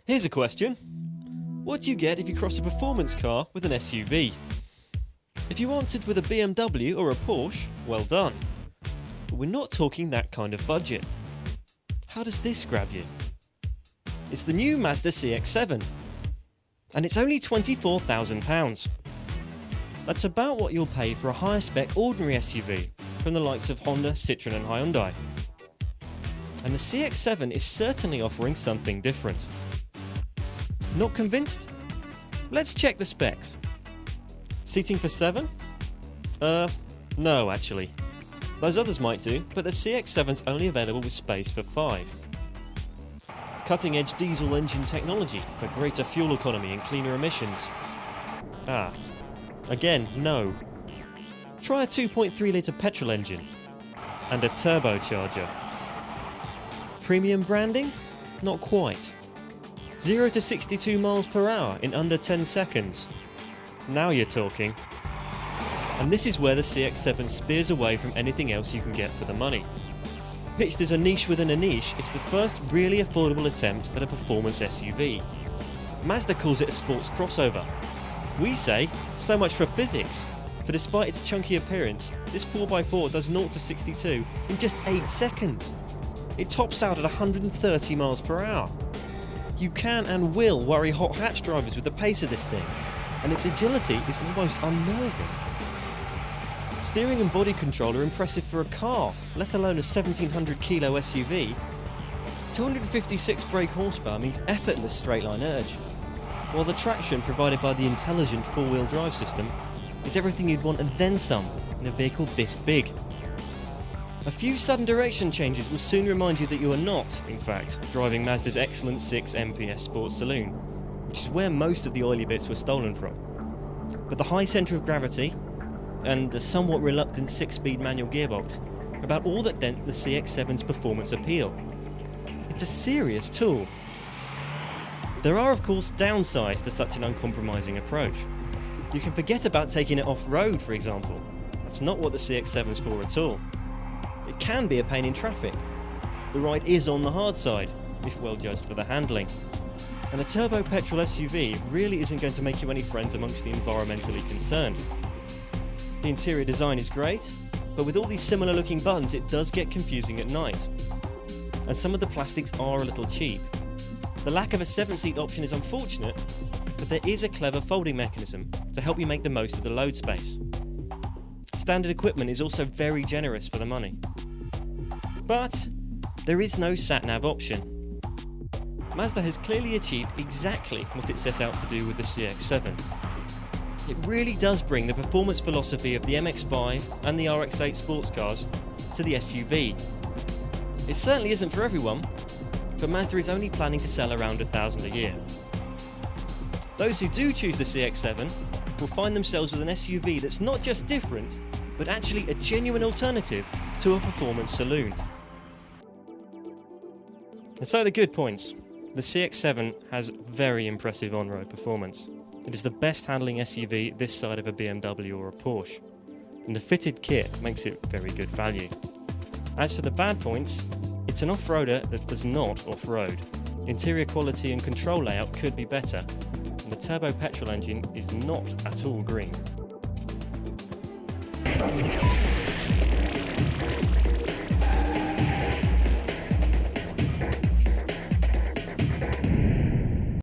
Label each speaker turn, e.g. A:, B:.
A: Here's a question. What do you get if you cross a performance car with an SUV? If you answered with a BMW or a Porsche, well done. But we're not talking that kind of budget. How does this grab you? It's the new Mazda CX-7. And it's only £24,000. That's about what you'll pay for a higher spec ordinary SUV from the likes of Honda, Citroën and Hyundai. And the CX-7 is certainly offering something different. Not convinced? Let's check the specs. Seating for 7? No actually. Those others might do, but the CX-7's only available with space for 5. Cutting edge diesel engine technology for greater fuel economy and cleaner emissions. Again, no. Try a 2.3 litre petrol engine and a turbocharger. Premium branding? Not quite. 0 to 62 miles per hour in under 10 seconds. Now you're talking. And this is where the CX-7 spears away from anything else you can get for the money. Pitched as a niche within a niche, it's the first really affordable attempt at a performance SUV. Mazda calls it a sports crossover. We say, so much for physics. For despite its chunky appearance, this 4x4 does 0 to 62 in just 8 seconds. It tops out at 130 miles per hour. You can and will worry hot hatch drivers with the pace of this thing, and its agility is almost unnerving. Steering and body control are impressive for a car, let alone a 1700 kilo SUV. 256 brake horsepower means effortless straight-line urge, while the traction provided by the intelligent four-wheel drive system is everything you'd want and then some in a vehicle this big. A few sudden direction changes will soon remind you that you are not, in fact, driving Mazda's excellent 6 MPS Sports Saloon, which is where most of the oily bits were stolen from. But the high centre of gravity and a somewhat reluctant 6-speed manual gearbox are about all that dent the CX-7's performance appeal. It's a serious tool. There are of course downsides to such an uncompromising approach. You can forget about taking it off-road, for example. That's not what the CX-7's for at all. It can be a pain in traffic. The ride is on the hard side, if well judged for the handling. And a turbo petrol SUV really isn't going to make you any friends amongst the environmentally concerned. The interior design is great, but with all these similar looking buttons it does get confusing at night. And some of the plastics are a little cheap. The lack of a 7-seat option is unfortunate, but there is a clever folding mechanism to help you make the most of the load space. Standard equipment is also very generous for the money. But there is no sat-nav option. Mazda has clearly achieved exactly what it set out to do with the CX-7. It really does bring the performance philosophy of the MX-5 and the RX-8 sports cars to the SUV. It certainly isn't for everyone, but Mazda is only planning to sell around 1,000 a year. Those who do choose the CX-7 will find themselves with an SUV that's not just different, but actually a genuine alternative to a performance saloon. And so the good points. The CX-7 has very impressive on-road performance. It is the best handling SUV this side of a BMW or a Porsche, and the fitted kit makes it very good value. As for the bad points, it's an off-roader that does not off-road. Interior quality and control layout could be better, and the turbo petrol engine is not at all green.